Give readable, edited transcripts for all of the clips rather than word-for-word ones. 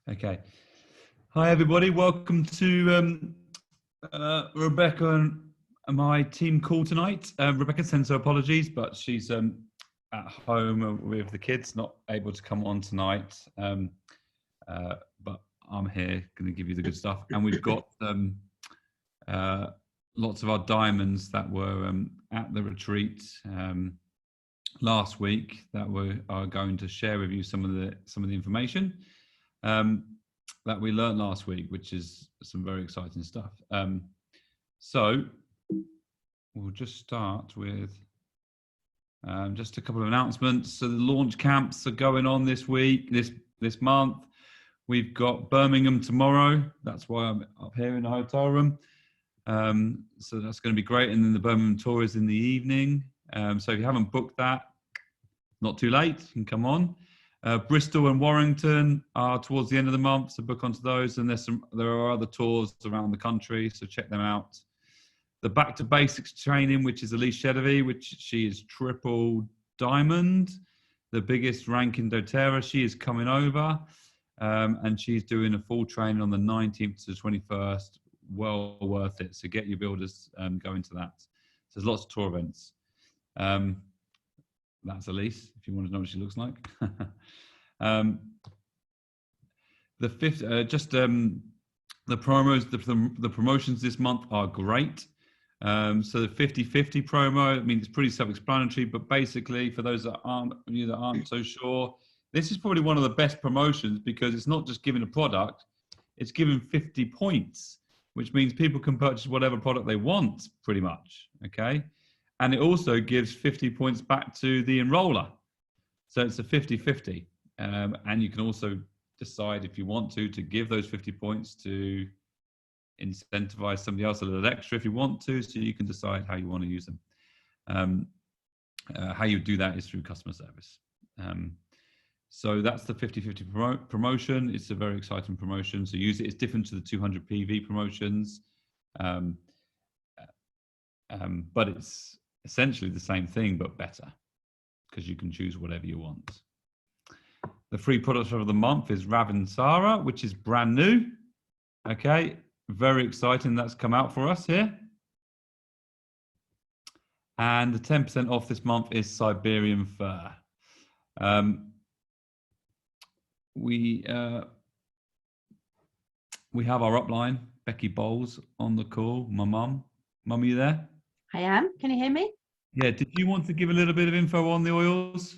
Okay. Hi, everybody. Welcome to Rebecca and my team call tonight. Rebecca sends her apologies, but she's at home with the kids, not able to come on tonight. But I'm here, going to give you the good stuff. And we've got lots of our diamonds that were at the retreat last week that we are going to share with you some of the information that we learned last week, which is some very exciting stuff. So we'll just start with just a couple of announcements. So the launch camps are going on this week, this month. We've got Birmingham tomorrow. That's why I'm up here in the hotel room. So that's going to be great. And then the Birmingham tour is in the evening. So if you haven't booked that, not too late, you can come on. Bristol and Warrington are towards the end of the month, so book onto those. And there are other tours around the country, so check them out. The Back to Basics training, which is Elise Chedevy, which she is triple diamond, the biggest rank in doTERRA. She is coming over, and she's doing a full training on the 19th to the 21st. Well worth it. So get your builders going to that. So there's lots of tour events. That's Elise, if you want to know what she looks like. The fifth, the promos, the promotions this month are great. So the 50/50 promo, I mean, it's pretty self-explanatory, but basically for those that aren't so sure, this is probably one of the best promotions because it's not just giving a product, it's giving 50 points, which means people can purchase whatever product they want, pretty much, okay? And it also gives 50 points back to the enroller. So it's a 50/50. And you can also decide if you want to give those 50 points to incentivize somebody else a little extra if you want to, so you can decide how you want to use them. How you do that is through customer service. So that's the 50/50 promotion. It's a very exciting promotion. So use it. It's different to the 200 PV promotions. But it's essentially the same thing, but better because you can choose whatever you want. The free product of the month is Ravensara, which is brand new. Okay, very exciting. That's come out for us here. And the 10% off this month is Siberian fir. We have our upline, Becky Bowles, on the call. My mum. Mum, are you there? I am. Can you hear me? Yeah. Did you want to give a little bit of info on the oils?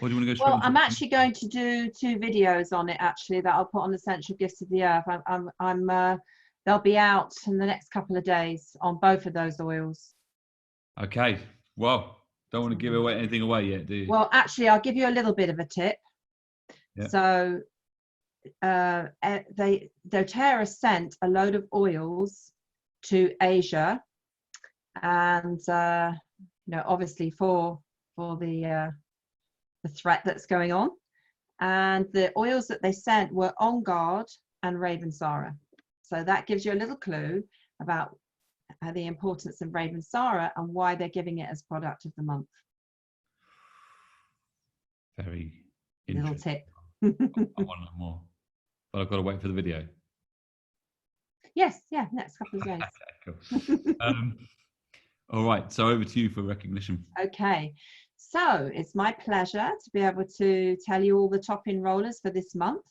Or do you want to go straight? Well, I'm actually going to do 2 videos on it, actually, that I'll put on Essential Gifts of the Earth. They'll be out in the next couple of days on both of those oils. Okay. Well, don't want to give anything away yet, do you? Well, actually, I'll give you a little bit of a tip. Yeah. So doTERRA sent a load of oils to Asia, and obviously for the threat that's going on, and the oils that they sent were On Guard and Ravensara. So that gives you a little clue about the importance of Ravensara and why they're giving it as product of the month. Very interesting. Little tip. I want to know more, but I've got to wait for the video. Yes, yeah, next couple of days. Cool. All right, so over to you for recognition. Okay, so it's my pleasure to be able to tell you all the top enrollers for this month.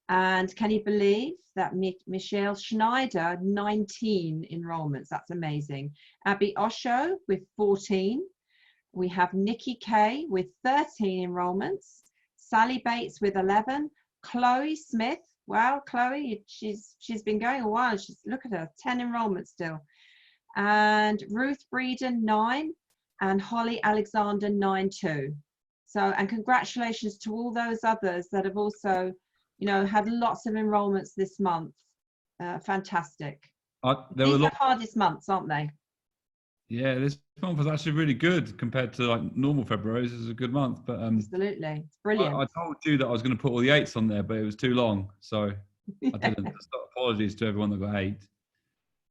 And can you believe that Michelle Schneider, 19 enrollments? That's amazing. Abby Osho with 14. We have Nikki Kay with 13 enrollments. Sally Bates with 11. Chloe Smith. Wow, Chloe, she's been going a while. Look at her, 10 enrollments still. And Ruth Breeden, 9. And Holly Alexander, 9 too. So, and congratulations to all those others that have also, had lots of enrollments this month. Fantastic. These are hardest months, aren't they? Yeah, this month was actually really good compared to like normal February. This is a good month, but absolutely, it's brilliant. I told you that I was going to put all the 8s on there, but it was too long, so I didn't. So apologies to everyone that got 8.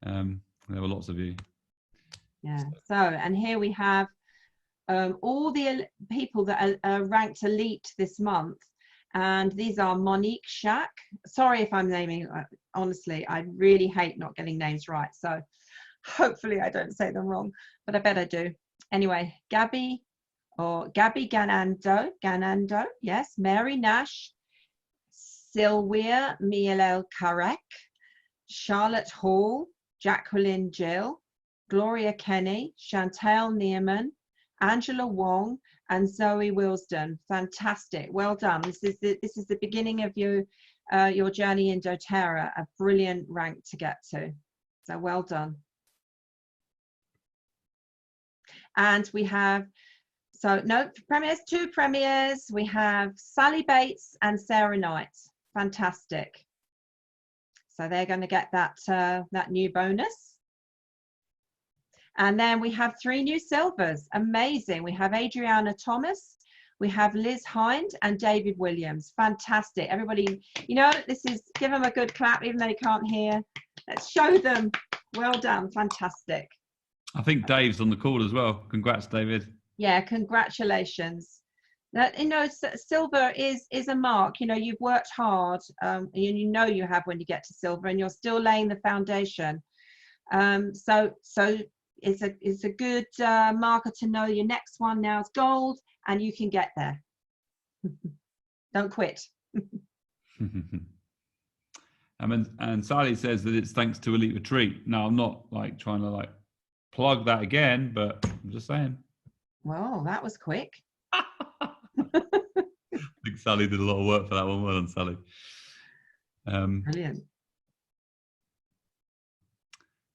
There were lots of you. Yeah. So, and here we have all the people that are ranked elite this month. And these are Monique Shack. Sorry if I'm naming, honestly, I really hate not getting names right. So hopefully I don't say them wrong, but I bet I do. Anyway, Gabby Ganando, yes, Mary Nash, Sylvia Mielel Karek, Charlotte Hall, Jacqueline Jill, Gloria Kenny, Chantel Neerman, Angela Wong, and Zoe Wilsden. Fantastic, well done. This is the beginning of your journey in doTERRA, a brilliant rank to get to. So well done. And we have, so no premieres, 2 premieres. We have Sally Bates and Sarah Knight. Fantastic. So they're going to get that new bonus. And then we have 3 new silvers. Amazing. We have Adriana Thomas, we have Liz Hind, and David Williams. Fantastic. Everybody, give them a good clap, even though they can't hear. Let's show them. Well done. Fantastic. I think Dave's on the call as well. Congrats, David. Yeah, congratulations. That, silver is a mark. You've worked hard, and you have when you get to silver, and you're still laying the foundation. So it's a good marker to know your next one now is gold, and you can get there. Don't quit. And Sally says that it's thanks to Elite Retreat. Now, I'm not trying to plug that again, but I'm just saying. Well, that was quick. I think Sally did a lot of work for that one. Well done, Sally. Brilliant.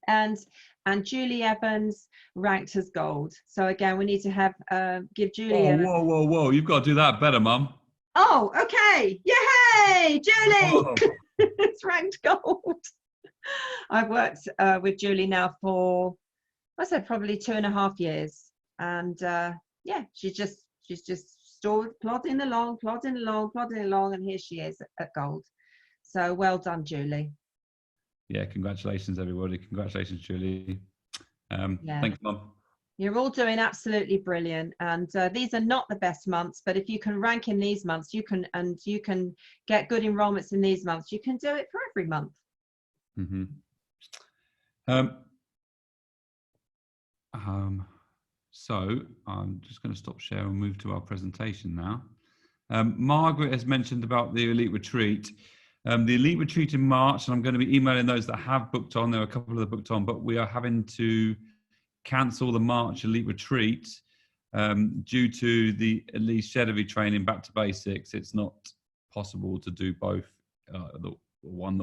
And Julie Evans ranked as gold. So again, we need to have give Julie. Whoa! You've got to do that better, Mum. Oh, okay. Yay, Julie! It's ranked gold. I've worked with Julie now for, I said, probably 2.5 years, and yeah, she's just plodding along, and here she is at gold. So well done, Julie. Yeah, congratulations, everybody. Congratulations, Julie. Yeah. Thanks, Mum. You're all doing absolutely brilliant. And these are not the best months, but if you can rank in these months, you can get good enrollments in these months. You can do it for every month. Mm-hmm. So I'm just going to stop share and move to our presentation now. Margaret has mentioned about the Elite Retreat. The Elite Retreat in March, and I'm going to be emailing those that have booked on. There are a couple that booked on, but we are having to cancel the March Elite Retreat due to the Elise Chedevy training back to basics. It's not possible to do both the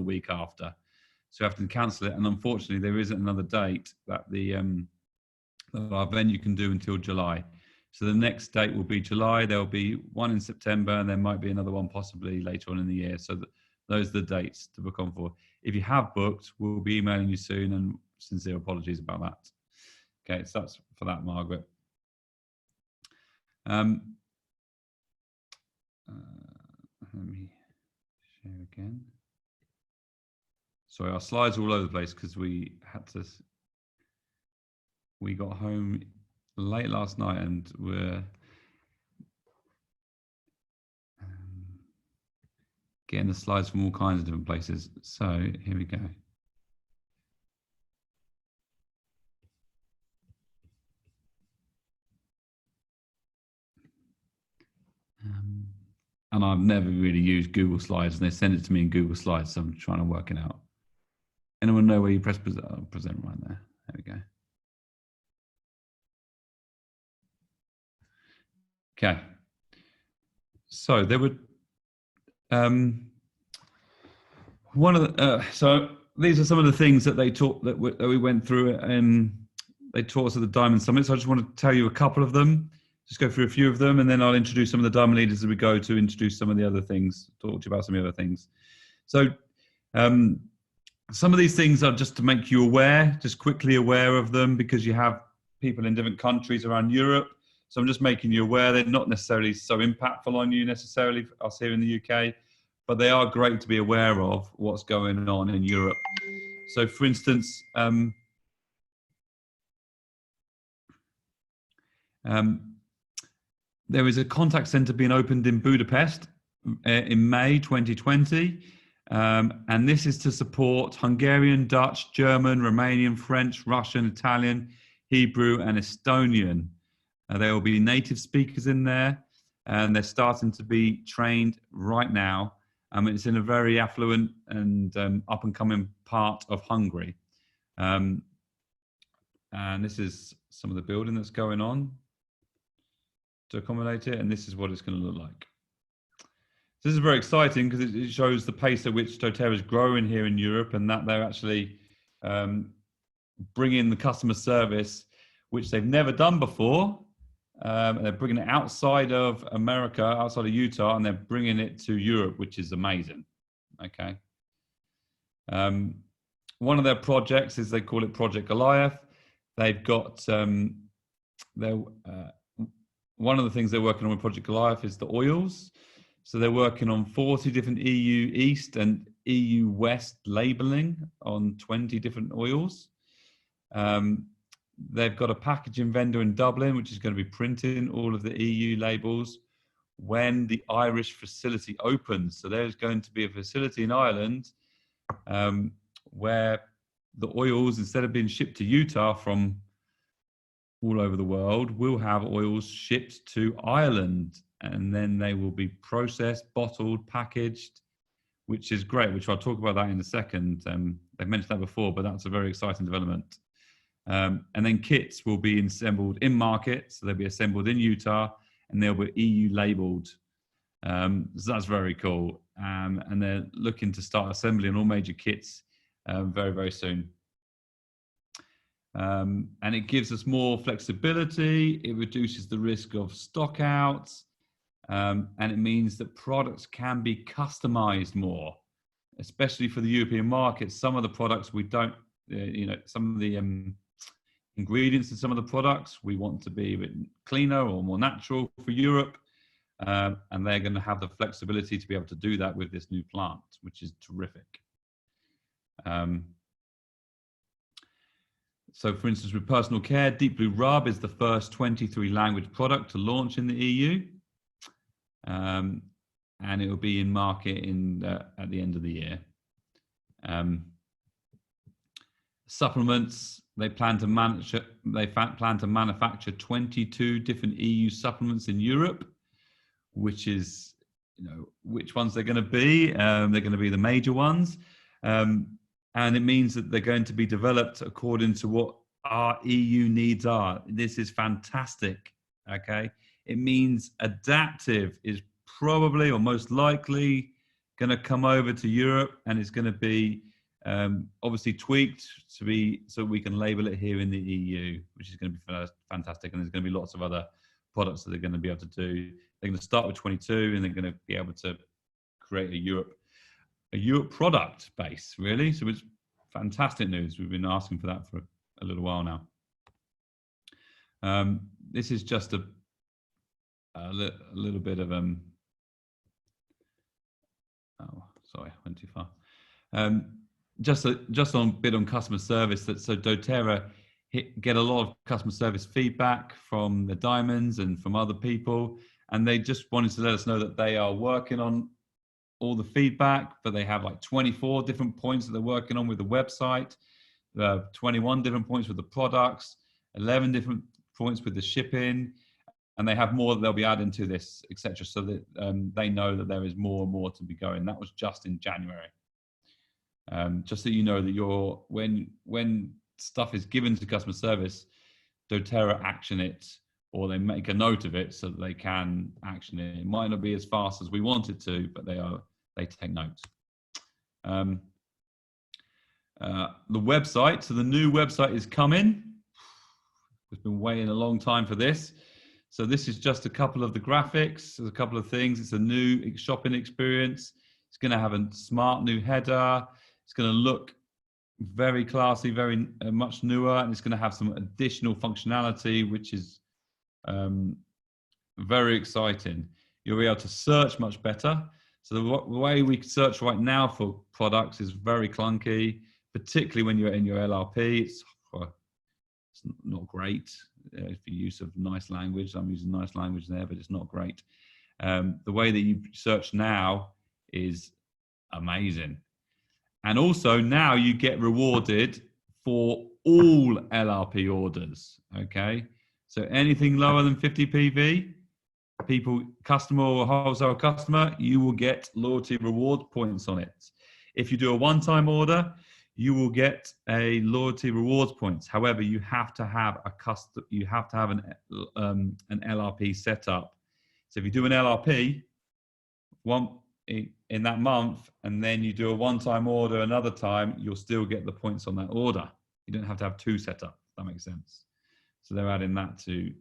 week after. So we have to cancel it. And unfortunately, there isn't another date that that our venue can do until July. So the next date will be July. There'll be one in September, and there might be another one possibly later on in the year. So those are the dates to book on for. If you have booked, we'll be emailing you soon, and sincere apologies about that. Okay, so that's for that, Margaret. Let me share again. Sorry, our slides are all over the place because we got home late last night and we're getting the slides from all kinds of different places. So here we go. And I've never really used Google Slides, and they send it to me in Google Slides, so I'm trying to work it out. Anyone know where you press present? Oh, present right there. There we go. Okay. So there would one of the so these are some of the things that they taught that we went through, and they taught us at the Diamond Summit. So I just want to tell you a couple of them. Just go through a few of them, and then I'll introduce some of the Diamond leaders as we go to introduce some of the other things, talk to you about some of the other things. So some of these things are just to make you aware, just quickly aware of them, because you have people in different countries around Europe. So I'm just making you aware. They're not necessarily so impactful on you necessarily, us here in the UK, but they are great to be aware of what's going on in Europe. So for instance, there is a contact center being opened in Budapest, in May 2020. And this is to support Hungarian, Dutch, German, Romanian, French, Russian, Italian, Hebrew, and Estonian. There will be native speakers in there, and they're starting to be trained right now. It's in a very affluent and up and coming part of Hungary. And this is some of the building that's going on to accommodate it, and this is what it's going to look like. So this is very exciting because it shows the pace at which doTERRA is growing here in Europe, and that they're actually bringing the customer service, which they've never done before. They're bringing it outside of America, outside of Utah, and they're bringing it to Europe, which is amazing. Okay. One of their projects is, they call it Project Goliath. They've got one of the things they're working on with Project Goliath is the oils. So they're working on 40 different EU East and EU West labeling on 20 different oils. They've got a packaging vendor in Dublin, which is going to be printing all of the EU labels when the Irish facility opens. So there's going to be a facility in Ireland where the oils, instead of being shipped to Utah from all over the world, will have oils shipped to Ireland, and then they will be processed, bottled, packaged, which is great, which I'll talk about that in a second. They've mentioned that before, but that's a very exciting development. And then kits will be assembled in market, so they'll be assembled in Utah, and they'll be EU labeled. So that's very cool. And they're looking to start assembling all major kits very, very soon. And it gives us more flexibility. It reduces the risk of stock outs. And it means that products can be customized more, especially for the European market. Some of the products we don't, some of the ingredients in some of the products we want to be a bit cleaner or more natural for Europe. And they're going to have the flexibility to be able to do that with this new plant, which is terrific. So for instance, with personal care, Deep Blue Rub is the first 23 language product to launch in the EU. And it will be in market at the end of the year. Supplements, they plan to manufacture 22 different EU supplements in Europe, which is, which ones they're going to be. They're going to be the major ones. And it means that they're going to be developed according to what our EU needs are. This is fantastic, okay? It means Adaptive is probably or most likely going to come over to Europe, and it's going to be obviously tweaked to be so we can label it here in the EU, which is going to be fantastic. And there's going to be lots of other products that they're going to be able to do. They're going to start with 22, and they're going to be able to create a Europe product base, really. So it's fantastic news. We've been asking for that for a little while now. This is just a little bit of oh, sorry, I went too far. Just on a bit on customer service. So doTERRA get a lot of customer service feedback from the Diamonds and from other people, and they just wanted to let us know that they are working on all the feedback, but they have like 24 different points that they're working on with the website, 21 different points with the products, 11 different points with the shipping, and they have more that they'll be adding to this, etc. So that they know that there is more and more to be going. That was just in January. Just so you know that when stuff is given to customer service, doTERRA action it, or they make a note of it so that they can action it. It might not be as fast as we want it to, but they take notes. The website, so the new website is coming. We've been waiting a long time for this. So this is just a couple of the graphics. There's a couple of things. It's a new shopping experience. It's going to have a smart new header. It's going to look very classy, very much newer, and it's going to have some additional functionality, which is very exciting. You'll be able to search much better. So the way we search right now for products is very clunky, particularly when you're in your LRP. It's not great for use of nice language. I'm using nice language there, but it's not great. The way that you search now is amazing. And also now you get rewarded for all LRP orders. Okay. So anything lower than 50 PV, customer or wholesale customer, you will get loyalty reward points on it. If you do a one-time order, you will get a loyalty rewards points. However, you have to have an LRP set up. So if you do an LRP in that month, and then you do a one-time order another time, you'll still get the points on that order. You don't have to have two set up, if that makes sense. So they're adding that to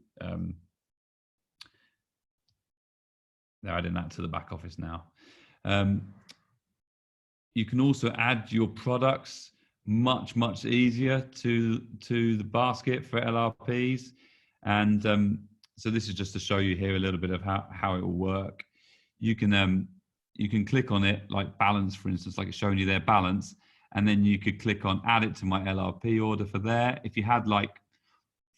the back office now. You can also add your products much easier to the basket for LRPs. And so this is just to show you here a little bit of how it will work. You can click on it, like balance, for instance, like it's showing you their balance, and then you could click on add it to my LRP order for there. If you had like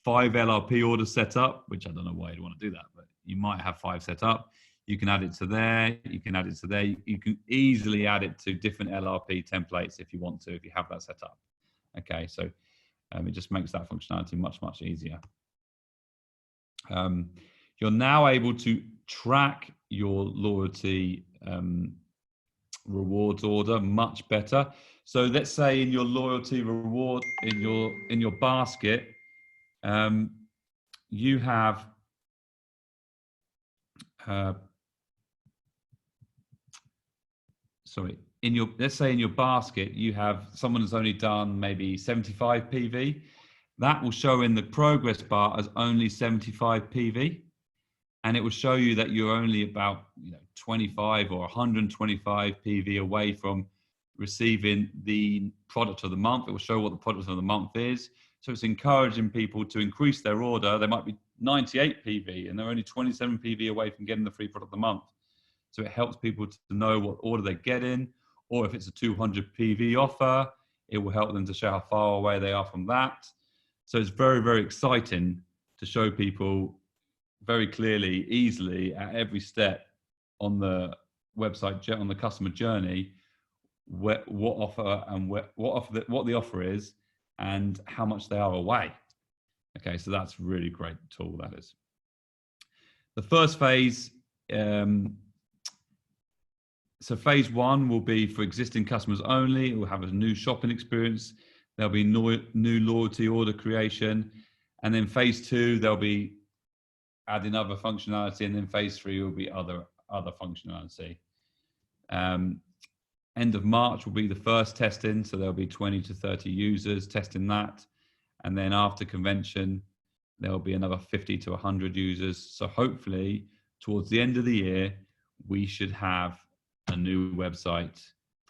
5 LRP orders set up, which I don't know why you'd want to do that, but you might have 5 set up, you can add it to there, you can add it to there. You can easily add it to different LRP templates if you want to, if you have that set up. Okay, so it just makes that functionality much easier. You're now able to track your loyalty rewards order much better. So let's say in your loyalty reward, in your basket, you have let's say in your basket you have someone who's only done maybe 75 PV. That will show in the progress bar as only 75 PV, and it will show you that you're only about 25 or 125 PV away from receiving the product of the month. It will show what the product of the month is. So it's encouraging people to increase their order. They might be 98 PV and they're only 27 PV away from getting the free product of the month. So it helps people to know what order they're getting, or if it's a 200 PV offer, it will help them to show how far away they are from that. So it's very exciting to show people very clearly, easily at every step on the website, on the customer journey, what offer and what the offer is and how much they are away. Okay, so that's really great tool, that is. The first phase, so phase 1 will be for existing customers only. It will have a new shopping experience. There'll be new loyalty order creation. And then phase 2, there'll be adding other functionality. And then phase 3 will be other functionality. End of March will be the first testing. So there'll be 20 to 30 users testing that. And then after convention, there'll be another 50 to 100 users. So hopefully towards the end of the year, we should have a new website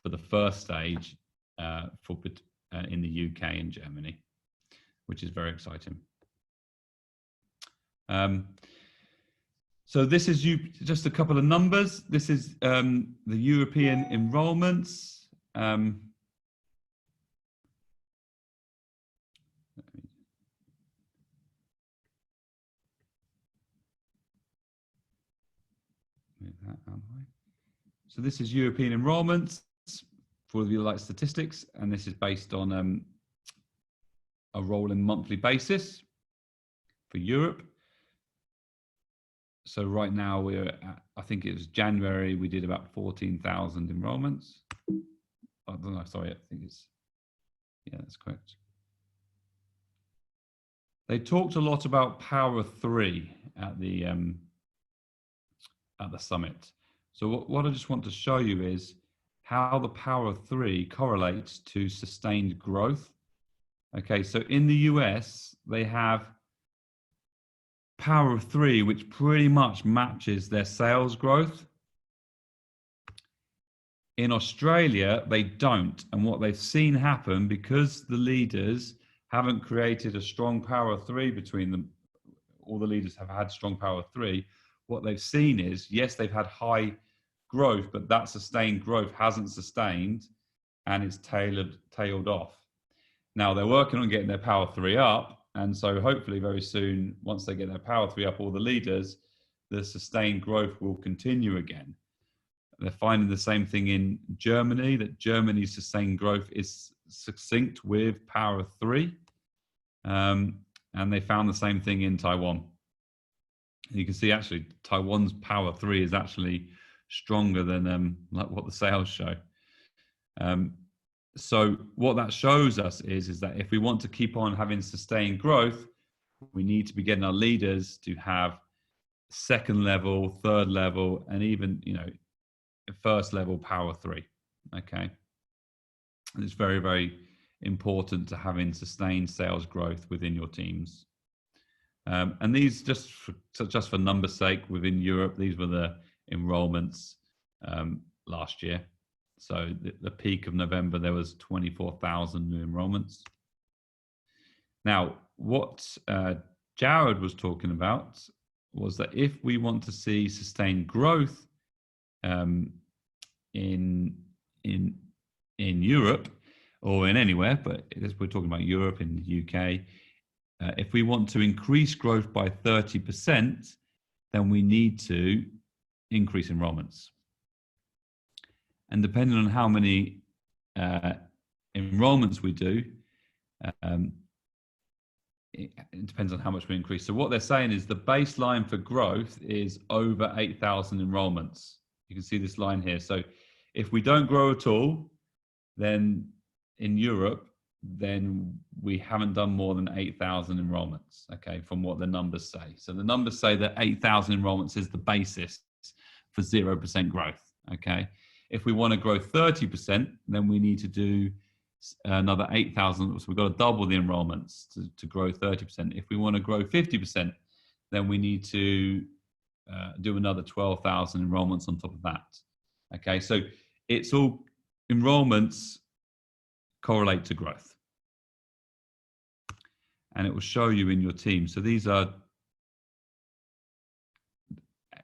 for the first stage in the UK and Germany, which is very exciting. So this is just a couple of numbers. This is the European enrollments. So this is European enrollments for the like statistics, and this is based on a rolling monthly basis for Europe. So right now we're at, I think it was January, we did about 14,000 enrollments. I don't know, sorry, I think it's, yeah, that's correct. They talked a lot about Power of 3 at the summit. So what I just want to show you is how the Power of 3 correlates to sustained growth. Okay, so in the US, they have Power of 3, which pretty much matches their sales growth. In Australia, they don't. And what they've seen happen, because the leaders haven't created a strong Power of 3 between them, all the leaders have had strong Power of 3. What they've seen is, yes, they've had high growth, but that sustained growth hasn't sustained and it's tailed off. Now they're working on getting their Power 3 up. And so hopefully very soon, once they get their Power 3 up, all the leaders, the sustained growth will continue again. They're finding the same thing in Germany, that Germany's sustained growth is succinct with Power 3. And they found the same thing in Taiwan. You can see actually Taiwan's Power 3 is actually stronger than like what the sales show. So what that shows us is that if we want to keep on having sustained growth, we need to be getting our leaders to have second level, third level, and even, first level Power 3. Okay. And it's very, very important to having sustained sales growth within your teams. And these, just for numbers' sake, within Europe, these were the enrollments last year. So the peak of November, there was 24,000 new enrollments. Now, what Jared was talking about was that if we want to see sustained growth in Europe or in anywhere, but we're talking about Europe, in the UK, if we want to increase growth by 30%, then we need to increase enrollments. And depending on how many enrollments we do, it depends on how much we increase. So what they're saying is the baseline for growth is over 8,000 enrollments. You can see this line here. So if we don't grow at all, then in Europe, then we haven't done more than 8,000 enrollments, okay, from what the numbers say. So the numbers say that 8,000 enrollments is the basis for 0% growth, okay? If we want to grow 30%, then we need to do another 8,000. So we've got to double the enrollments to grow 30%. If we want to grow 50%, then we need to do another 12,000 enrollments on top of that. Okay, so it's all enrollments correlate to growth. And it will show you in your team. So these are,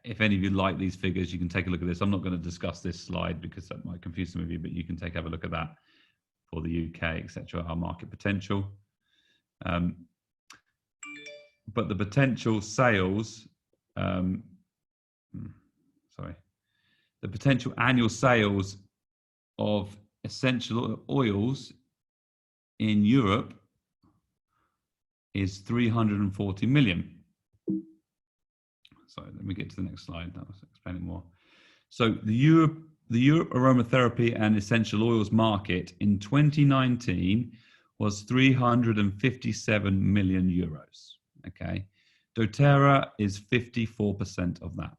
if any of you like these figures, you can take a look at this. I'm not going to discuss this slide because that might confuse some of you, but you can have a look at that for the UK, etc., our market potential. But the potential sales, the potential annual sales of essential oils in Europe is 340 million. Sorry, let me get to the next slide. That was explaining more. So the Europe aromatherapy and essential oils market in 2019 was 357 million euros. Okay, doTERRA is 54% of that.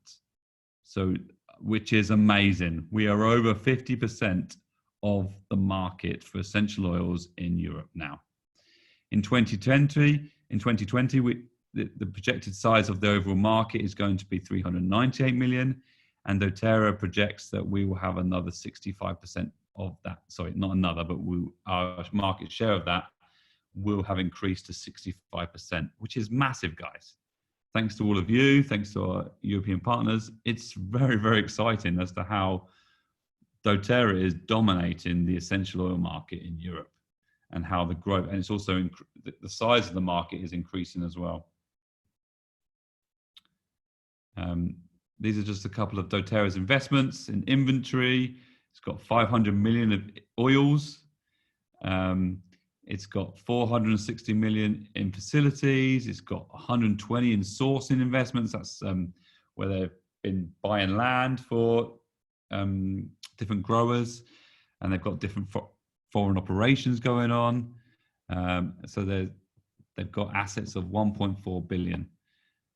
So, which is amazing. We are over 50% of the market for essential oils in Europe now. In 2020, the projected size of the overall market is going to be 398 million, and doTERRA projects that we will have another 65% of that. Sorry, not another, but our market share of that will have increased to 65%, which is massive, guys. Thanks to all of you, thanks to our European partners. It's very, very exciting as to how doTERRA is dominating the essential oil market in Europe, and how the growth, and it's also the size of the market is increasing as well. These are just a couple of doTERRA's investments in inventory. It's got 500 million of oils. It's got 460 million in facilities. It's got 120 in sourcing investments. That's where they've been buying land for different growers, and they've got different foreign operations going on. So they've got assets of 1.4 billion.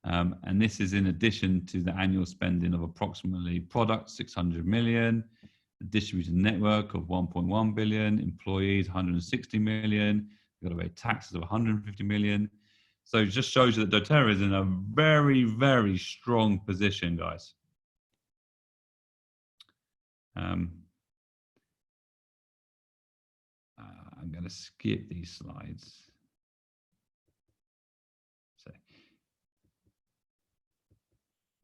And this is in addition to the annual spending of approximately product 600 million, the distributed network of 1.1 billion, employees 160 million, they've got to pay taxes of 150 million. So it just shows you that doTERRA is in a very, very strong position, guys. I'm going to skip these slides. So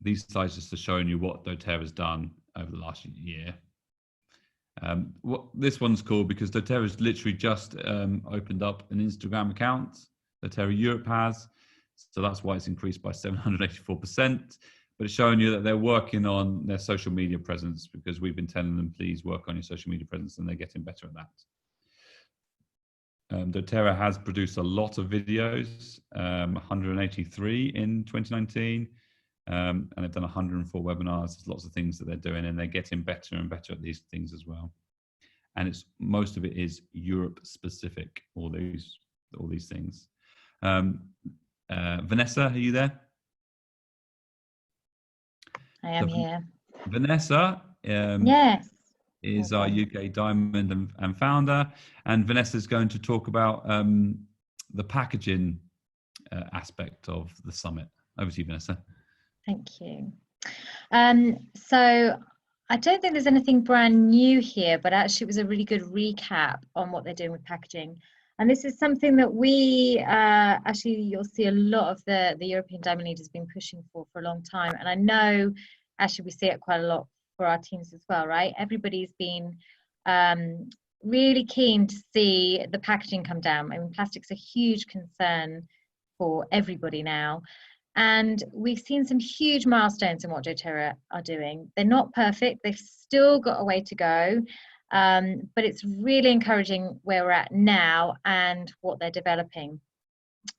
these slides just are showing you what doTERRA has done over the last year. This one's cool because doTERRA has literally just opened up an Instagram account. doTERRA Europe has, so that's why it's increased by 784%. but it's showing you that they're working on their social media presence, because we've been telling them, please work on your social media presence, and they're getting better at that. doTERRA has produced a lot of videos, 183 in 2019, and they've done 104 webinars. There's lots of things that they're doing, and they're getting better and better at these things as well. And most of it is Europe specific, all these things. Vanessa, are you there? I am here. Vanessa Yes. is our UK Diamond and founder, and Vanessa's going to talk about the packaging aspect of the summit. Over to you, Vanessa. Thank you. So I don't think there's anything brand new here, but actually it was a really good recap on what they're doing with packaging. And this is something that we actually, you'll see a lot of the European Diamond Leaders been pushing for a long time. And I know actually we see it quite a lot for our teams as well, right? Everybody's been really keen to see the packaging come down. I mean, plastic's a huge concern for everybody now. And we've seen some huge milestones in what doTERRA are doing. They're not perfect, they've still got a way to go, but it's really encouraging where we're at now and what they're developing.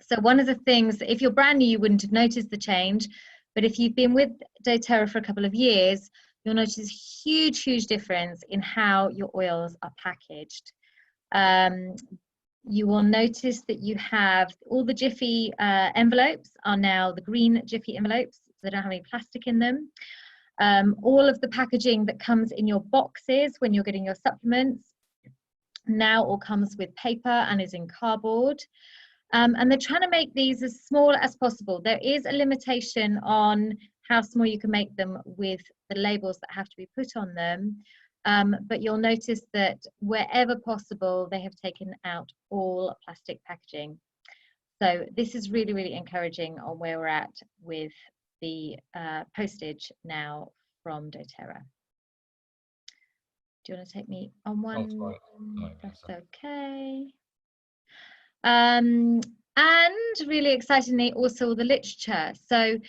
So one of the things, if you're brand new, you wouldn't have noticed the change, but if you've been with doTERRA for a couple of years, you'll notice a huge difference in how your oils are packaged. You will notice that you have all the Jiffy envelopes are now the green Jiffy envelopes, so they don't have any plastic in them. All of the packaging that comes in your boxes when you're getting your supplements now all comes with paper and is in cardboard. And they're trying to make these as small as possible. There is a limitation on how small you can make them with the labels that have to be put on them. But you'll notice that wherever possible, they have taken out all plastic packaging. So this is really encouraging on where we're at with the postage now from doTERRA. Do you want to take me on one? Oh, sorry. That's okay. And really excitingly, also the literature. So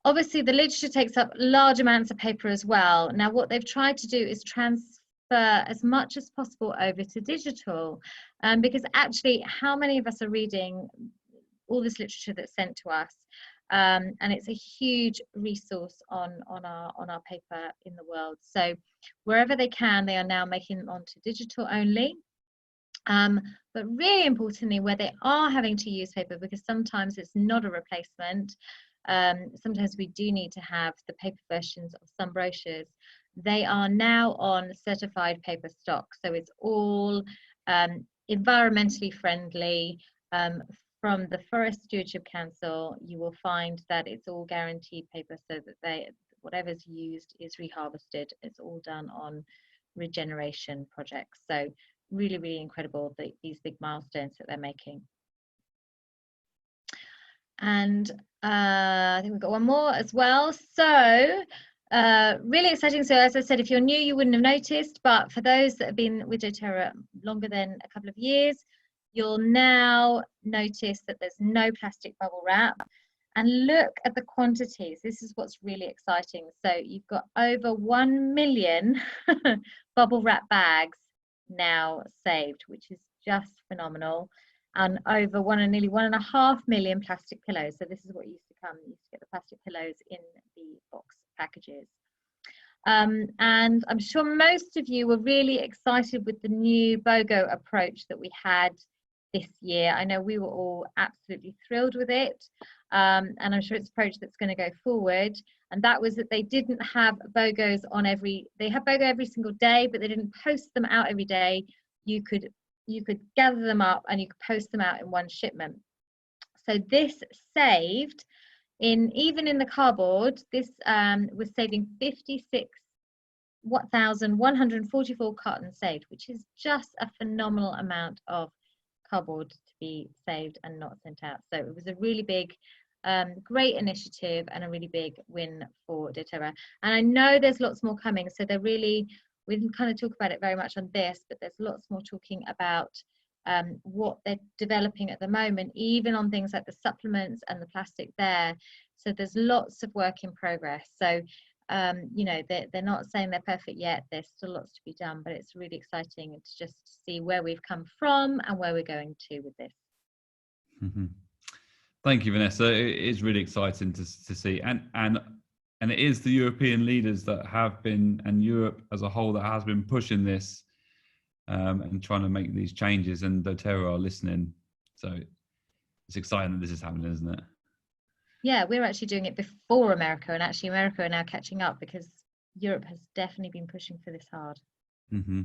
obviously the literature takes up large amounts of paper as well. Now what they've tried to do is transfer as much as possible over to digital, because actually how many of us are reading all this literature that's sent to us, and it's a huge resource on our paper in the world. So wherever they can, they are now making them onto digital only. But really importantly, where they are having to use paper, because sometimes it's not a replacement, sometimes we do need to have the paper versions of some brochures. They are now on certified paper stock, so it's all environmentally friendly. From the Forest Stewardship Council, you will find that it's all guaranteed paper, so that whatever's used is reharvested. It's all done on regeneration projects. So really incredible, these big milestones that they're making. And I think we've got one more as well. So really exciting. So as I said, if you're new, you wouldn't have noticed, but for those that have been with doTERRA longer than a couple of years, you'll now notice that there's no plastic bubble wrap. And look at the quantities. This is what's really exciting. So you've got over 1 million bubble wrap bags now saved, which is just phenomenal, and over nearly 1.5 million plastic pillows. So this is what used to come. You used to get the plastic pillows in the box packages. And I'm sure most of you were really excited with the new BOGO approach that we had this year. I know we were all absolutely thrilled with it, and I'm sure it's an approach that's going to go forward. And that was that they didn't have BOGOs on they have BOGO every single day, but they didn't post them out every day. You could gather them up and you could post them out in one shipment. So this saved, even in the cardboard, this was saving 56,144 cartons saved, which is just a phenomenal amount of cardboard to be saved and not sent out. So it was a really big, great initiative and a really big win for doTERRA. And I know there's lots more coming, so we didn't kind of talk about it very much on this, but there's lots more talking about what they're developing at the moment, even on things like the supplements and the plastic there. So there's lots of work in progress. So you know, they're not saying they're perfect yet. There's still lots to be done, but it's really exciting to just see where we've come from and where we're going to with this. Mm-hmm. Thank you, Vanessa. It is really exciting to see, and it is the European leaders that have been, and Europe as a whole, that has been pushing this and trying to make these changes, and doTERRA are listening. So it's exciting that this is happening, isn't it? Yeah, we're actually doing it before America, and actually America are now catching up because Europe has definitely been pushing for this hard. Mm-hmm.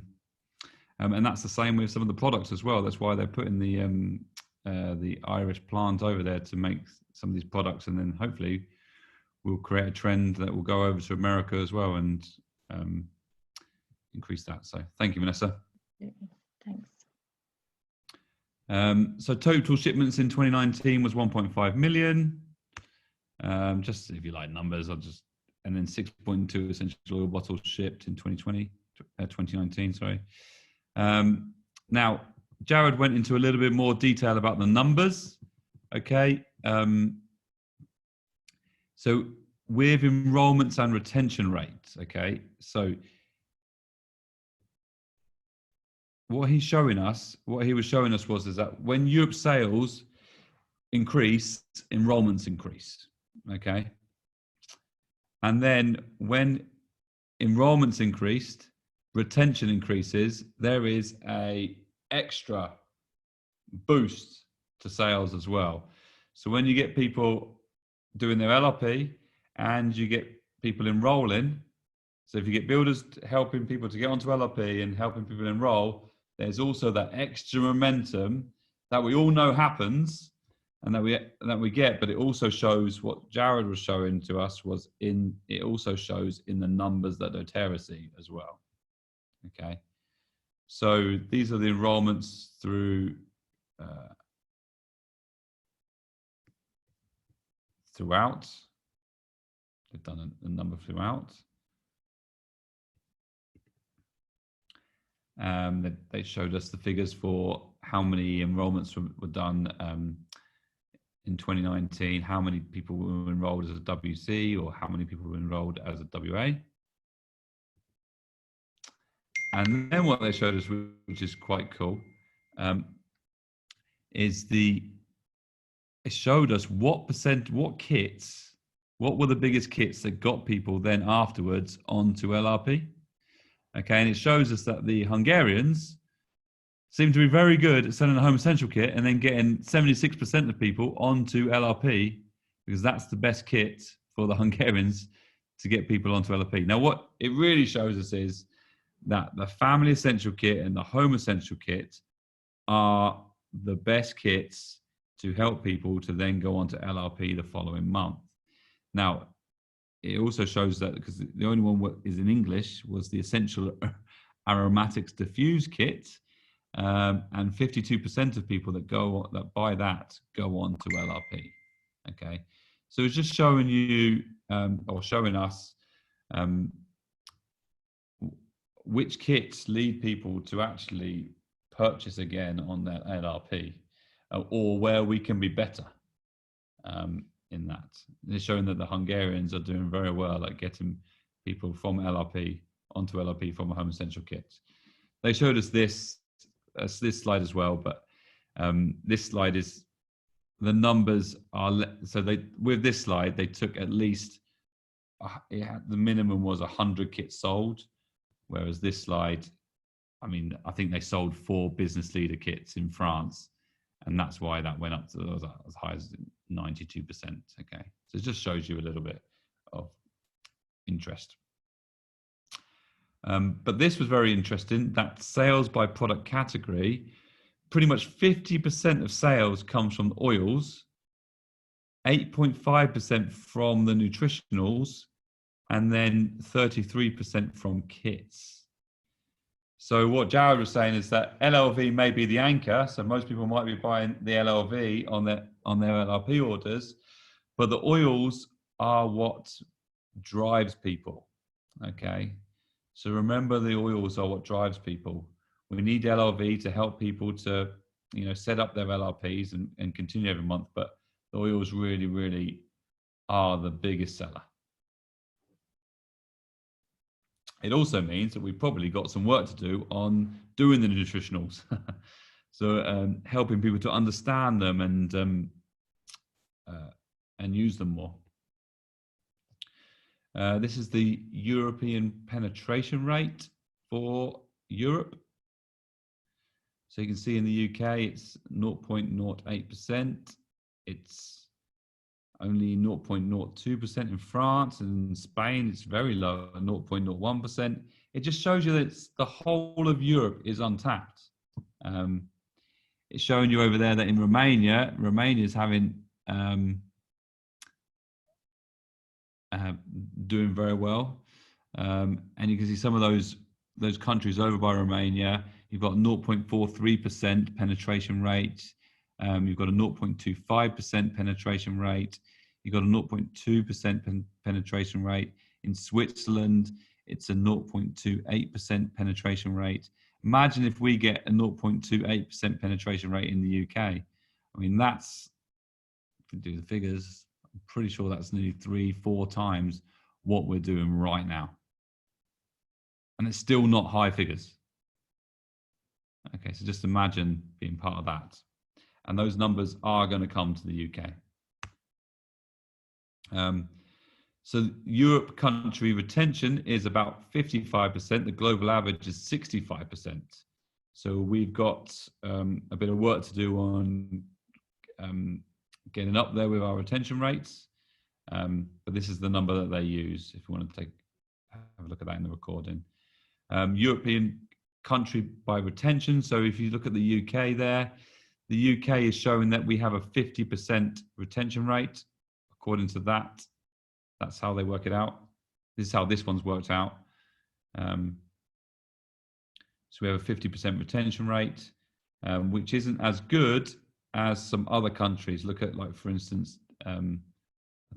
And that's the same with some of the products as well. That's why they're putting the Irish plant over there to make some of these products, and then hopefully we'll create a trend that will go over to America as well and increase that. So thank you, Vanessa. Thanks. So total shipments in 2019 was 1.5 million. Just if you like numbers, and then 6.2 essential oil bottles shipped in 2019, sorry. Now, Jared went into a little bit more detail about the numbers. Okay. So with enrollments and retention rates, okay. So what he was showing us was that when Europe sales increase, enrollments increase. Okay. And then when enrollments increased, retention increases, there is a extra boost to sales as well. So when you get people doing their LRP and you get people enrolling, so if you get builders helping people to get onto LRP and helping people enroll, there's also that extra momentum that we all know happens and that we get, but it also shows what Jared was showing to us it also shows in the numbers that doTERRA see as well. Okay, so these are the enrollments throughout. They've done a number throughout. They showed us the figures for how many enrollments were done in 2019, how many people were enrolled as a WC or how many people were enrolled as a WA. And then what they showed us, which is quite cool, is it showed us what were the biggest kits that got people then afterwards onto LRP. Okay, and it shows us that the Hungarians seem to be very good at selling a home essential kit and then getting 76% of people onto LRP, because that's the best kit for the Hungarians to get people onto LRP. Now, what it really shows us is that the family essential kit and the home essential kit are the best kits to help people to then go on to LRP the following month. Now, it also shows that, because the only one that is in English was the Essential Aromatics Diffuse Kit, and 52% of people that buy that go on to LRP. Okay, so it's just showing you or showing us which kits lead people to actually purchase again on their LRP, or where we can be better in that. They're showing that the Hungarians are doing very well at getting people from LRP onto LRP from a home essential kit. They showed us this slide as well, but this slide is the numbers are with this slide they took at least the minimum was 100 kits sold, whereas this slide, I mean, I think they sold 4 business leader kits in France, and that's why that went up to as high as 92%. Okay, so it just shows you a little bit of interest. But this was very interesting, that sales by product category, pretty much 50% of sales comes from oils, 8.5% from the nutritionals, and then 33% from kits. So what Jared was saying is that LLV may be the anchor, so most people might be buying the LLV on their LRP orders, but the oils are what drives people. Okay, so remember, the oils are what drives people. We need LLV to help people to set up their LRPs and continue every month, but the oils really, really are the biggest seller. It also means that we've probably got some work to do on doing the nutritionals. So helping people to understand them and use them more. This is the European penetration rate for Europe. So you can see in the UK it's 0.08%. It's only 0.02% in France, and in Spain it's very low at 0.01%. It just shows you that the whole of Europe is untapped. It's showing you over there that in Romania is having doing very well, and you can see some of those countries over by Romania. You've got 0.43% penetration rate. You've got a 0.25% penetration rate. You've got a 0.2% penetration rate. In Switzerland, it's a 0.28% penetration rate. Imagine if we get a 0.28% penetration rate in the UK. I mean, that's, if you do the figures, I'm pretty sure that's nearly 3-4 times what we're doing right now. And it's still not high figures. Okay, so just imagine being part of that. And those numbers are going to come to the UK. So Europe country retention is about 55%. The global average is 65%. So we've got a bit of work to do on getting up there with our retention rates. But this is the number that they use if you want to have a look at that in the recording. European country by retention. So if you look at the UK there, the UK is showing that we have a 50% retention rate. According to that, that's how they work it out. This is how this one's worked out. So we have a 50% retention rate, which isn't as good as some other countries. Look at, like, for instance, I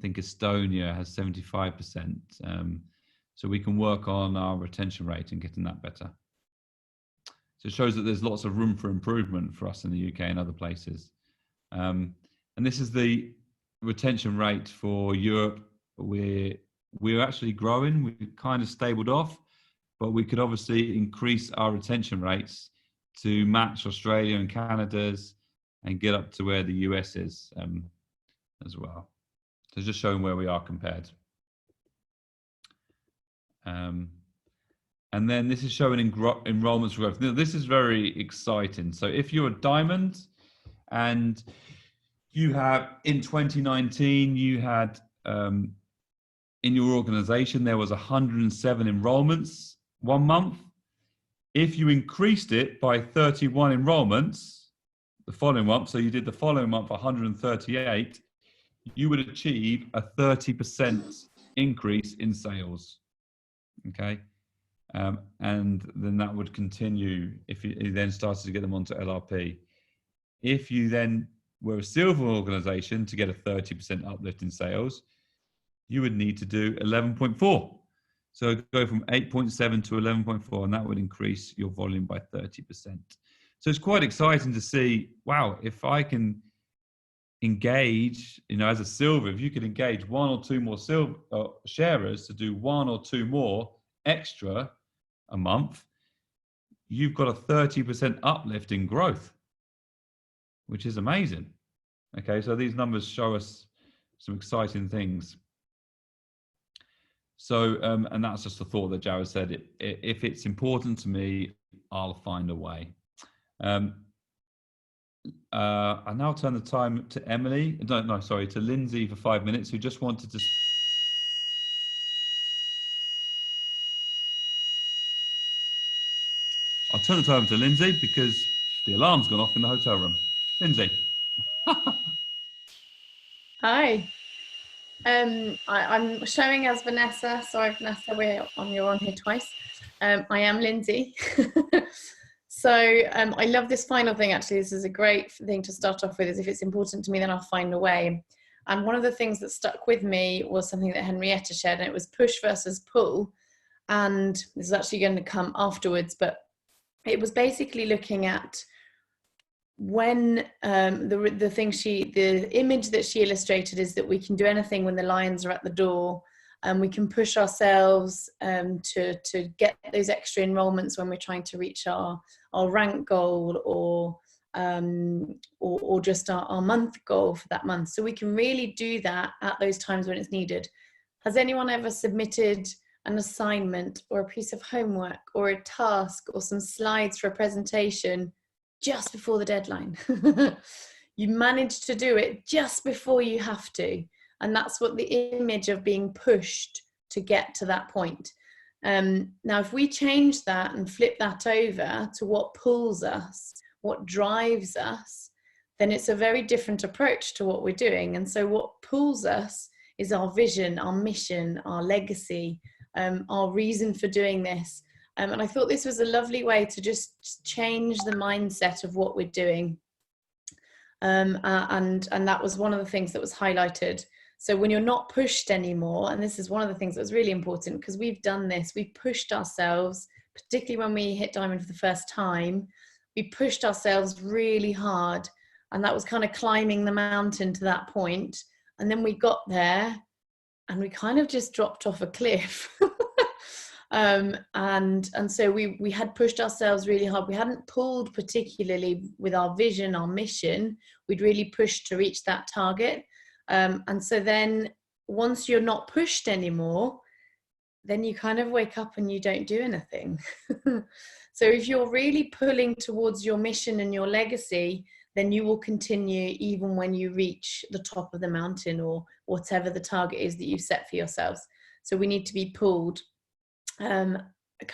think Estonia has 75%. So we can work on our retention rate and getting that better. So it shows that there's lots of room for improvement for us in the UK and other places. And this is the retention rate for Europe. We're actually growing. We've kind of stabled off, but we could obviously increase our retention rates to match Australia and Canada's and get up to where the US is as well. So just showing where we are compared. And then this is showing enrollments growth. Now, this is very exciting. So if you're a diamond and you have, in 2019, you had in your organization, there was 107 enrollments 1 month. If you increased it by 31 enrollments the following month, so you did the following month 138, you would achieve a 30% increase in sales. Okay. And then that would continue if you then started to get them onto LRP. If you then were a silver organization, to get a 30% uplift in sales, you would need to do 11.4. So go from 8.7 to 11.4, and that would increase your volume by 30%. So it's quite exciting to see, wow, if I can engage, as a silver, if you could engage 1 or 2 more silver sharers to do 1 or 2 more extra a month, you've got a 30% uplift in growth, which is amazing. Okay, so these numbers show us some exciting things. So, and that's just a thought that Jared said. If it's important to me, I'll find a way. I now turn the time to Emily. To Lindsay for 5 minutes, who just wanted to. I'll turn the time to Lindsay because the alarm's gone off in the hotel room. Lindsay. Hi. I'm showing as Vanessa. Sorry, Vanessa, you're on here twice. I am Lindsay. So I love this final thing, actually. This is a great thing to start off with, is if it's important to me, then I'll find a way. And one of the things that stuck with me was something that Henrietta shared, and it was push versus pull. And this is actually going to come afterwards, but it was basically looking at when the image that she illustrated is that we can do anything when the lions are at the door, and we can push ourselves to get those extra enrollments when we're trying to reach our rank goal, or just our month goal for that month. So we can really do that at those times when it's needed. Has anyone ever submitted an assignment or a piece of homework or a task or some slides for a presentation just before the deadline? You managed to do it just before you have to. And that's what the image of being pushed to get to that point. Now, if we change that and flip that over to what pulls us, what drives us, then it's a very different approach to what we're doing. And so what pulls us is our vision, our mission, our legacy, our reason for doing this. And I thought this was a lovely way to just change the mindset of what we're doing. And that was one of the things that was highlighted. So when you're not pushed anymore, and this is one of the things that was really important, because we've done this, we pushed ourselves, particularly when we hit Diamond for the first time, we pushed ourselves really hard, and that was kind of climbing the mountain to that point. And then we got there and we kind of just dropped off a cliff. And so we had pushed ourselves really hard. We hadn't pulled particularly with our vision, our mission. We'd really pushed to reach that target. And so then once you're not pushed anymore, then you kind of wake up and you don't do anything. So if you're really pulling towards your mission and your legacy, then you will continue even when you reach the top of the mountain or whatever the target is that you've set for yourselves. So we need to be pulled. Can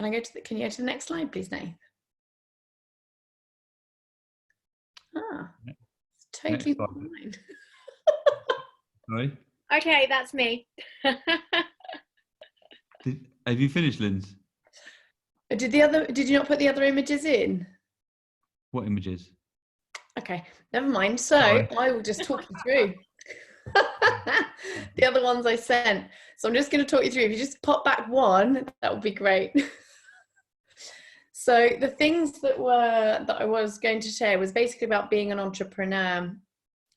you go to the next slide, please, Nath? It's totally fine. Sorry? Okay, that's me. Have you finished, Linz? Did you not put the other images in? What images? Okay, never mind. So I will just talk you through the other ones I sent. So I'm just going to talk you through. If you just pop back one, that would be great. So the things that I was going to share was basically about being an entrepreneur.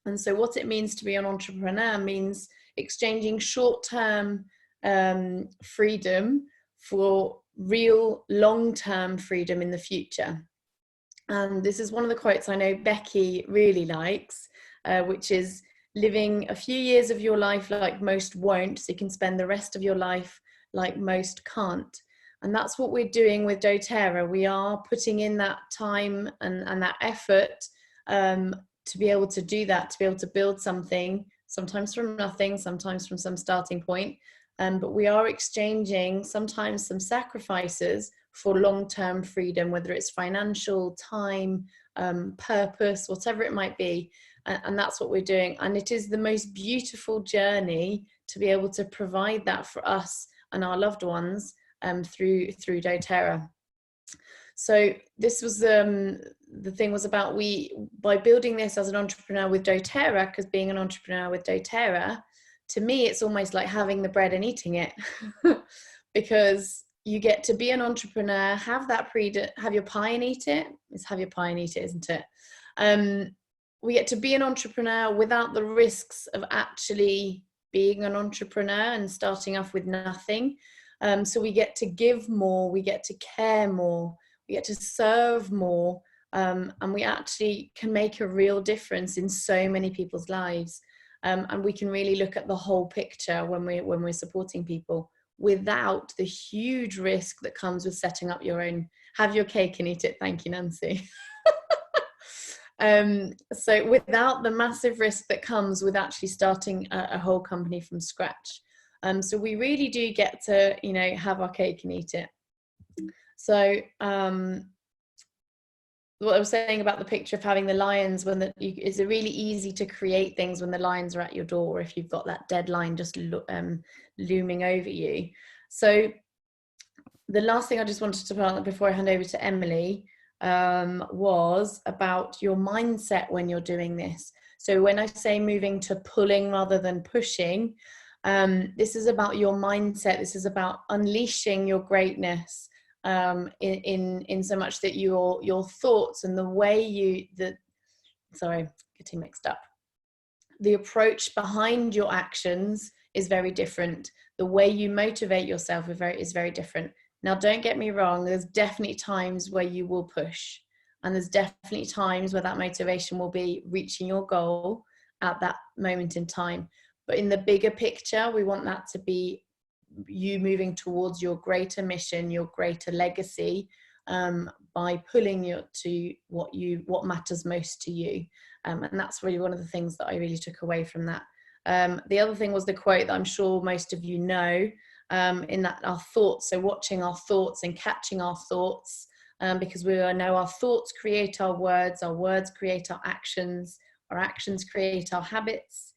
And so what it means to be an entrepreneur means exchanging short-term freedom for real long-term freedom in the future. And this is one of the quotes I know Becky really likes, which is living a few years of your life like most won't, so you can spend the rest of your life like most can't. And that's what we're doing with doTERRA. We are putting in that time and that effort to be able to do that, to be able to build something, sometimes from nothing, sometimes from some starting point. But we are exchanging sometimes some sacrifices for long-term freedom, whether it's financial, time, purpose, whatever it might be. And that's what we're doing. And it is the most beautiful journey to be able to provide that for us and our loved ones through doTERRA. So this was the thing was about by building this as an entrepreneur with doTERRA, because being an entrepreneur with doTERRA, to me, it's almost like having the bread and eating it, because you get to be an entrepreneur, have your pie and eat it. It's have your pie and eat it, isn't it? We get to be an entrepreneur without the risks of actually being an entrepreneur and starting off with nothing. So we get to give more, we get to care more, we get to serve more, and we actually can make a real difference in so many people's lives. And we can really look at the whole picture when we're supporting people, without the huge risk that comes with setting up your own. Have your cake and eat it. Thank you, Nancy. So without the massive risk that comes with actually starting a whole company from scratch. So we really do get to, have our cake and eat it. So what I was saying about the picture of having the lions, it's really easy to create things when the lions are at your door, if you've got that deadline just looming over you. So the last thing I just wanted to put on before I hand over to Emily was about your mindset when you're doing this. So when I say moving to pulling rather than pushing, this is about your mindset. This is about unleashing your greatness in so much that your thoughts and the way sorry, getting mixed up. The approach behind your actions is very different. The way you motivate yourself is very different. Now, don't get me wrong, there's definitely times where you will push, and there's definitely times where that motivation will be reaching your goal at that moment in time. But in the bigger picture, we want that to be you moving towards your greater mission, your greater legacy, by pulling you to what matters most to you. And that's really one of the things that I really took away from that. The other thing was the quote that I'm sure most of you know, in that our thoughts, so watching our thoughts and catching our thoughts, because we know our thoughts create our words create our actions create our habits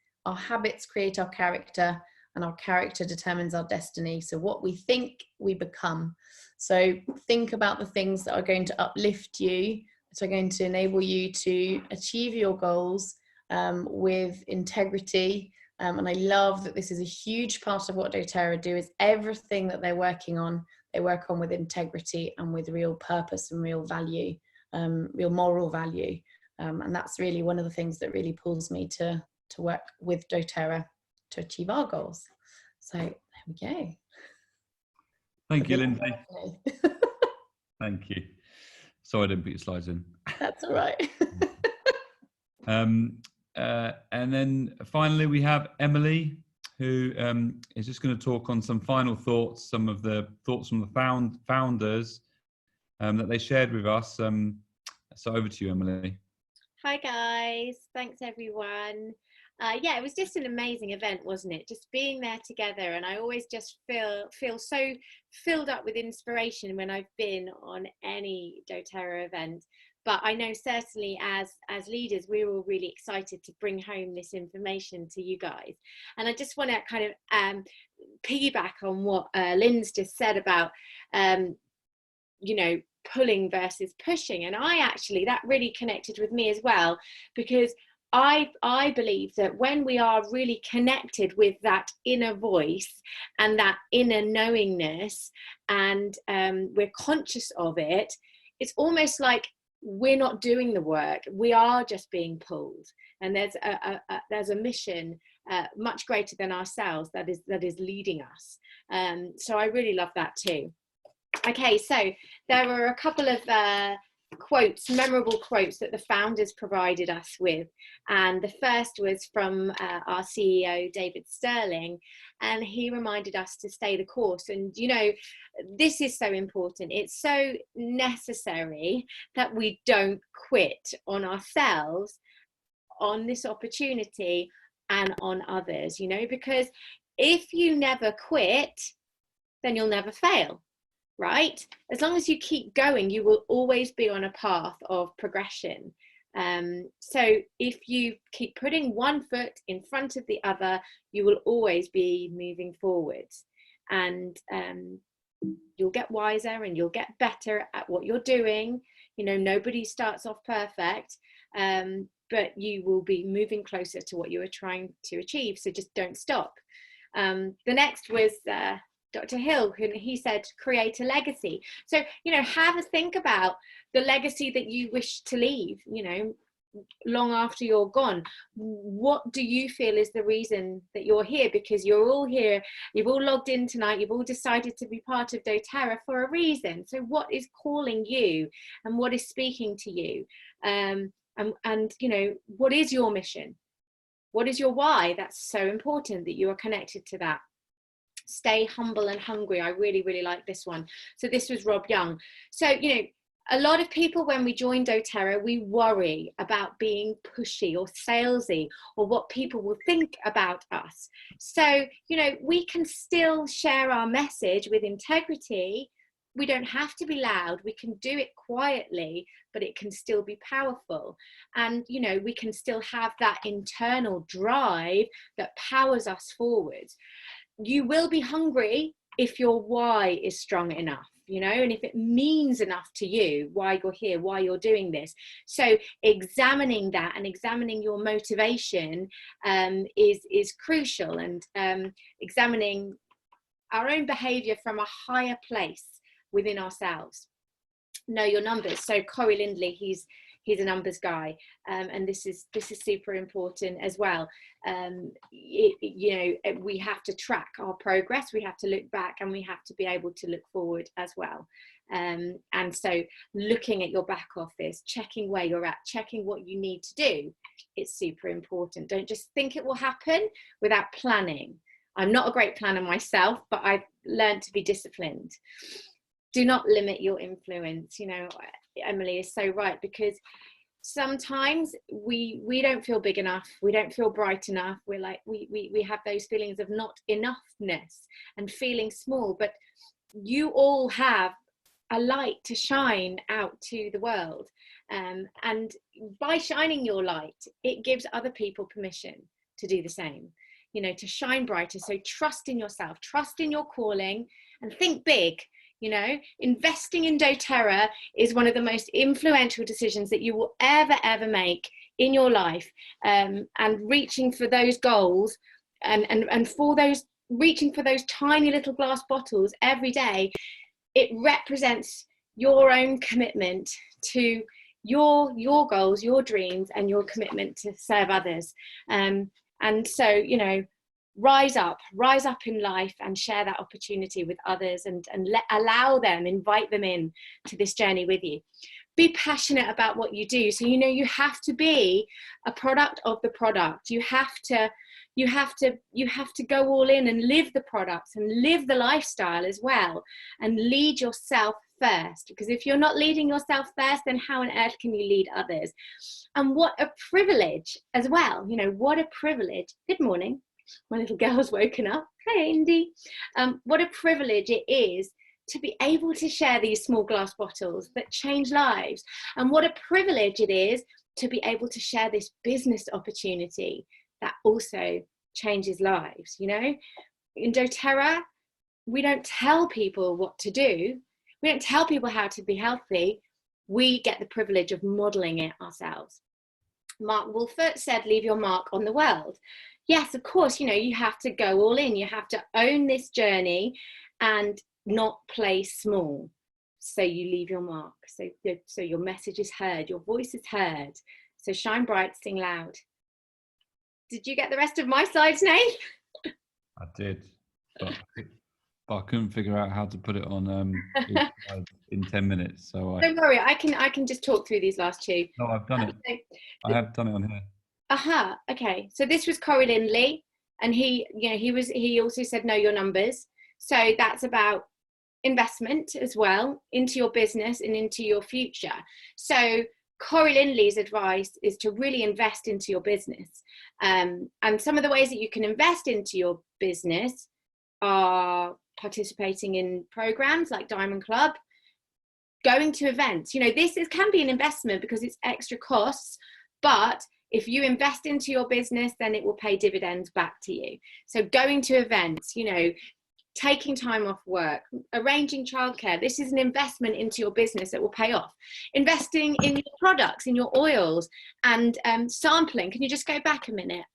create our character, and our character determines our destiny. So what we think, we become. So think about the things that are going to uplift you, that are going to enable you to achieve your goals with integrity. And I love that this is a huge part of what doTERRA do, is everything that they're working on, they work on with integrity and with real purpose and real value, real moral value. And that's really one of the things that really pulls me to work with doTERRA to achieve our goals. So there we go. Thank you, Lindsay. Thank you. Sorry I didn't put your slides in. That's all right. And then finally we have Emily, who is just going to talk on some final thoughts, some of the thoughts from the founders that they shared with us. So over to you, Emily. Hi guys, thanks everyone. Yeah, it was just an amazing event, wasn't it? Just being there together, and I always just feel so filled up with inspiration when I've been on any doTERRA event. But I know certainly as leaders, we're all really excited to bring home this information to you guys. And I just want to kind of piggyback on what Lynn's just said about, you know, pulling versus pushing. And that really connected with me as well, because I believe that when we are really connected with that inner voice and that inner knowingness, and we're conscious of it, it's almost like we're not doing the work, we are just being pulled. And there's a mission much greater than ourselves that is leading us. So I really love that too. Okay, so there were a couple of quotes, memorable quotes that the founders provided us with, and the first was from our CEO David Sterling, and he reminded us to stay the course. And you know, this is so important, it's so necessary that we don't quit on ourselves, on this opportunity, and on others, you know, because if you never quit, then you'll never fail. Right? As long as you keep going, you will always be on a path of progression. So if you keep putting one foot in front of the other, you will always be moving forwards, and you'll get wiser and you'll get better at what you're doing. You know, nobody starts off perfect, but you will be moving closer to what you are trying to achieve. So just don't stop. The next was Dr. Hill, he said, create a legacy. So, you know, have a think about the legacy that you wish to leave, you know, long after you're gone. What do you feel is the reason that you're here? Because you're all here, you've all logged in tonight, you've all decided to be part of doTERRA for a reason. So what is calling you and what is speaking to you? And you know, what is your mission? What is your why? That's so important that you are connected to that. Stay humble and hungry. I really, really like this one. So this was Rob Young. So, you know, a lot of people, when we join doTERRA, we worry about being pushy or salesy or what people will think about us. So, you know, we can still share our message with integrity. We don't have to be loud. We can do it quietly, but it can still be powerful. And, you know, we can still have that internal drive that powers us forward. You will be hungry if your why is strong enough, you know, and if it means enough to you, why you're here, why you're doing this. So examining that and examining your motivation is crucial, and examining our own behavior from a higher place within ourselves. Know your numbers. So Corey Lindley, he's a numbers guy, and this is super important as well. You know, we have to track our progress, we have to look back, and we have to be able to look forward as well. And so looking at your back office, checking where you're at, checking what you need to do, it's super important. Don't just think it will happen without planning. I'm not a great planner myself, but I've learned to be disciplined. Do not limit your influence. You know, Emily is so right, because sometimes we don't feel big enough, we don't feel bright enough, we're like we have those feelings of not enoughness and feeling small, but you all have a light to shine out to the world, and by shining your light, it gives other people permission to do the same, you know, to shine brighter. So trust in yourself, trust in your calling, and think big. You know, investing in doTERRA is one of the most influential decisions that you will ever make in your life, and reaching for those goals, and for those, reaching for those tiny little glass bottles every day, it represents your own commitment to your goals, your dreams, and your commitment to serve others. And so, you know, rise up in life and share that opportunity with others, and allow them, invite them in to this journey with you. Be passionate about what you do. So, you know, you have to be a product of the product. You have to go all in and live the products and live the lifestyle as well, and lead yourself first, because if you're not leading yourself first, then how on earth can you lead others? And what a privilege as well, you know, what a privilege. Good morning, my little girl's woken up. Hey, Indy. What a privilege it is to be able to share these small glass bottles that change lives. And what a privilege it is to be able to share this business opportunity that also changes lives. You know, in doTERRA, we don't tell people what to do. We don't tell people how to be healthy. We get the privilege of modeling it ourselves. Mark Wolfert said, leave your mark on the world. Yes, of course, you know, you have to go all in. You have to own this journey and not play small. So you leave your mark. So your message is heard, your voice is heard. So shine bright, sing loud. Did you get the rest of my slides, Nate? I did, but I couldn't figure out how to put it on in 10 minutes. So don't worry, I can just talk through these last two. No, I've done it. I have done it on here. Okay. So this was Corey Lindley, and he also said know your numbers. So that's about investment as well into your business and into your future. So Corey Lindley's advice is to really invest into your business. And some of the ways that you can invest into your business are participating in programs like Diamond Club, going to events. You know, can be an investment because it's extra costs, but if you invest into your business, then it will pay dividends back to you. So going to events, you know, taking time off work, arranging childcare, this is an investment into your business that will pay off. Investing in your products, in your oils, and sampling. Can you just go back a minute?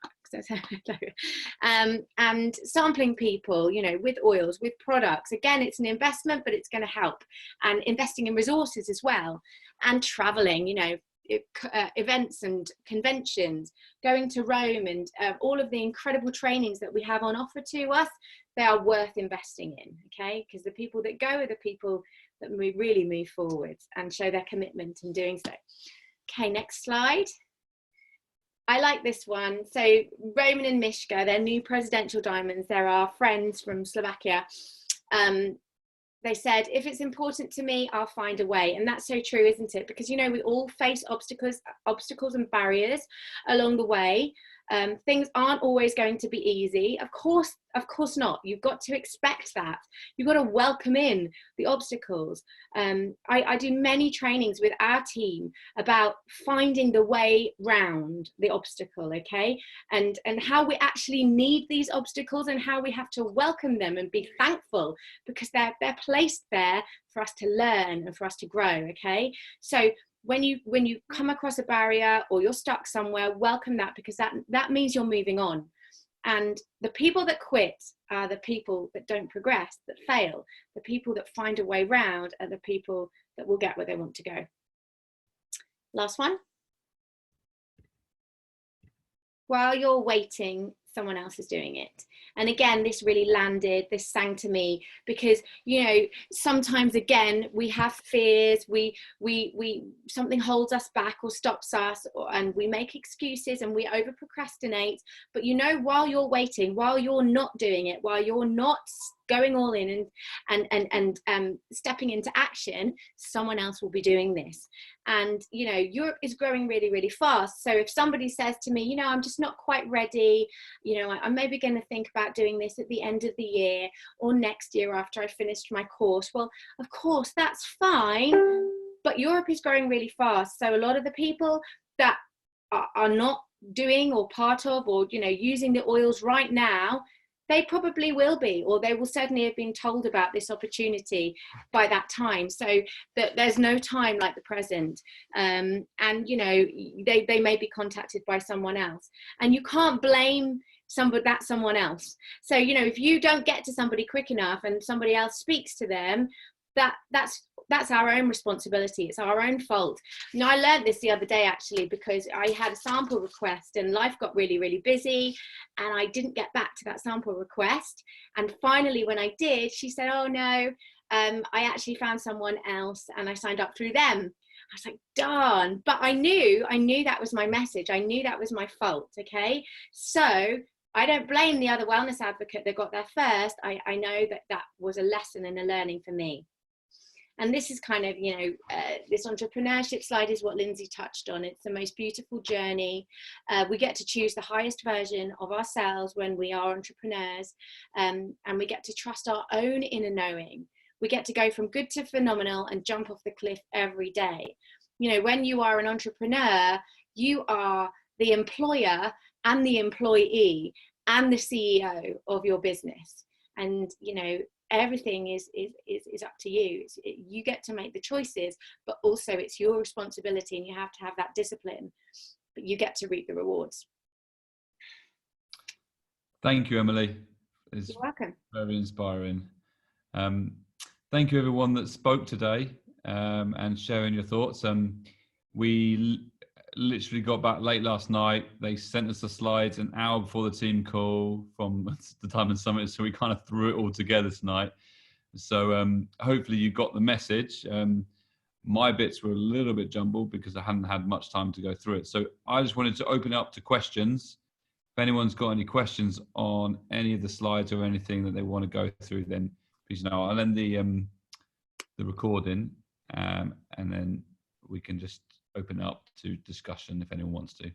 And sampling people, you know, with oils, with products. Again, it's an investment, but it's going to help. And investing in resources as well. And traveling, you know, events and conventions, going to Rome, and all of the incredible trainings that we have on offer to us, they are worth investing in, okay? Because the people that go are the people that really move forward and show their commitment in doing so. Okay, next slide. I like this one. So Roman and Mishka, they're new presidential diamonds. They're our friends from Slovakia. They said, if it's important to me, I'll find a way. And that's so true, isn't it? Because, you know, we all face obstacles and barriers along the way. Things aren't always going to be easy. Of course not. You've got to expect that. You've got to welcome in the obstacles. I do many trainings with our team about finding the way round the obstacle, okay? And how we actually need these obstacles and how we have to welcome them and be thankful because they're placed there for us to learn and for us to grow, okay? So when you come across a barrier or you're stuck somewhere, welcome that, because that means you're moving on. And the people that quit are the people that don't progress, that fail. The people that find a way round are the people that will get where they want to go. Last one. While you're waiting, someone else is doing it. And again, this really landed, this sang to me, because, you know, sometimes again, we have fears, we something holds us back or stops us, and we make excuses and we over procrastinate. But you know, while you're waiting, while you're not doing it, while you're not going all in and stepping into action, someone else will be doing this. And you know, Europe is growing really, really fast. So if somebody says to me, you know, I'm just not quite ready, you know, I'm maybe going to think about doing this at the end of the year or next year after I finished my course, well, of course, that's fine. But Europe is growing really fast. So a lot of the people that are not doing or part of, or, you know, using the oils right now, they probably will be, or they will certainly have been told about this opportunity by that time. So that there's no time like the present. And, you know, they may be contacted by someone else, and you can't blame someone else. So, you know, if you don't get to somebody quick enough and somebody else speaks to them, that's our own responsibility. It's our own fault. You know, I learned this the other day, actually, because I had a sample request and life got really, really busy and I didn't get back to that sample request. And finally, when I did, she said, oh no, I actually found someone else and I signed up through them. I was like, darn, but I knew that was my message. I knew that was my fault. Okay. So I don't blame the other wellness advocate that got there first. I know that was a lesson and a learning for me. And this is kind of, you know, this entrepreneurship slide is what Lindsay touched on. It's the most beautiful journey. We get to choose the highest version of ourselves when we are entrepreneurs, and we get to trust our own inner knowing. We get to go from good to phenomenal and jump off the cliff every day. You know, when you are an entrepreneur, you are the employer and the employee and the CEO of your business. And, you know, everything is up to you. You get to make the choices, but also it's your responsibility, and you have to have that discipline, but you get to reap the rewards. Thank you, Emily. It's You're welcome. very inspiring. Thank you, everyone that spoke today and sharing your thoughts. We literally got back late last night. They sent us the slides an hour before the team call from the Diamond Summit, so we kind of threw it all together tonight. So hopefully you got the message. My bits were a little bit jumbled because I hadn't had much time to go through it. So I just wanted to open it up to questions. If anyone's got any questions on any of the slides or anything that they want to go through, then please know. I'll end the recording, and then we can just open it up to discussion if anyone wants to.